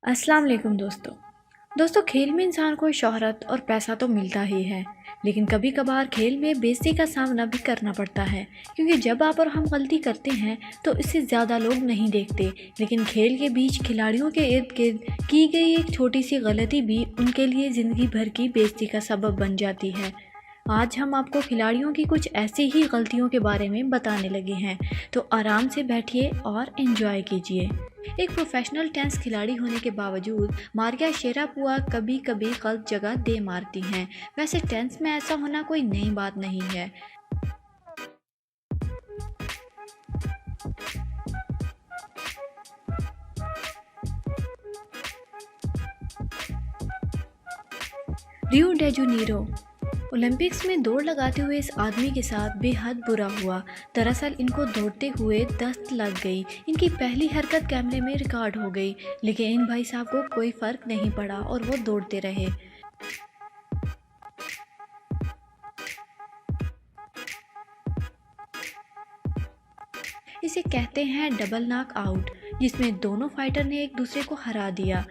अस्सलाम वालेकुम दोस्तों खेल में इंसान को शोहरत और पैसा तो मिलता ही है, लेकिन कभी कभार खेल में बेइज्जती का सामना भी करना पड़ता है। क्योंकि जब आप और हम गलती करते हैं तो इससे ज़्यादा लोग नहीं देखते, लेकिन खेल के बीच खिलाड़ियों के इर्द गिर्द की गई एक छोटी सी गलती भी उनके लिए ज़िंदगी भर की बेइज्जती का सबब बन जाती है। आज हम आपको खिलाड़ियों की कुछ ऐसी ही गलतियों के बारे में बताने लगे हैं, तो आराम से बैठिए और एंजॉय कीजिए। एक प्रोफेशनल टेनिस खिलाड़ी होने के बावजूद मारिया शेरापुआ कभी कभी गलत जगह दे मारती हैं। वैसे टेनिस में ऐसा होना कोई नई बात नहीं है। रियो डे जनेरो ओलंपिक्स में दौड़ लगाते हुए इस आदमी के साथ बेहद बुरा हुआ। दरअसल इनको दौड़ते हुए दस्त लग गई। इनकी पहली हरकत कैमरे में रिकॉर्ड हो गई, लेकिन इन भाई साहब को कोई फर्क नहीं पड़ा और वो दौड़ते रहे। इसे कहते हैं डबल नॉक आउट, जिसमें दोनों फाइटर ने एक दूसरे को हरा दिया।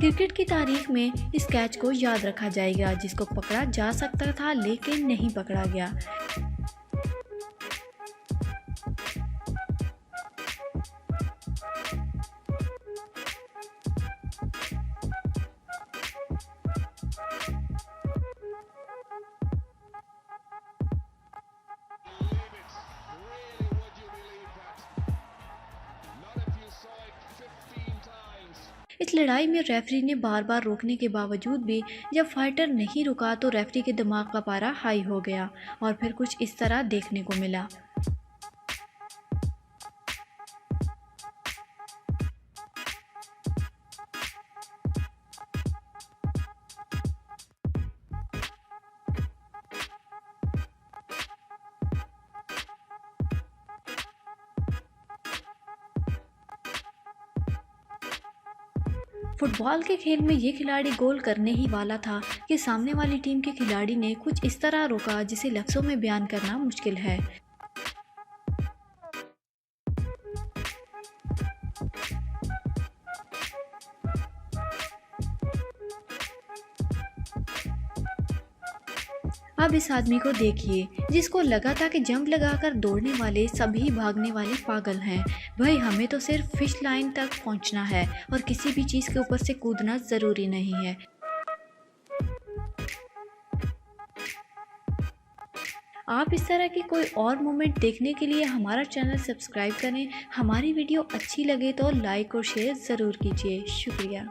क्रिकेट की तारीख में इस कैच को याद रखा जाएगा, जिसको पकड़ा जा सकता था लेकिन नहीं पकड़ा गया। इस लड़ाई में रेफरी ने बार बार रोकने के बावजूद भी जब फाइटर नहीं रुका तो रेफरी के दिमाग का पारा हाई हो गया और फिर कुछ इस तरह देखने को मिला। फुटबॉल के खेल में ये खिलाड़ी गोल करने ही वाला था कि सामने वाली टीम के खिलाड़ी ने कुछ इस तरह रोका जिसे लफ्ज़ों में बयान करना मुश्किल है। अब इस आदमी को देखिए, जिसको लगा था कि जंप लगाकर दौड़ने वाले सभी भागने वाले पागल हैं। भाई हमें तो सिर्फ फिश लाइन तक पहुंचना है और किसी भी चीज़ के ऊपर से कूदना ज़रूरी नहीं है। आप इस तरह की कोई और मोमेंट देखने के लिए हमारा चैनल सब्सक्राइब करें। हमारी वीडियो अच्छी लगे तो लाइक और शेयर ज़रूर कीजिए। शुक्रिया।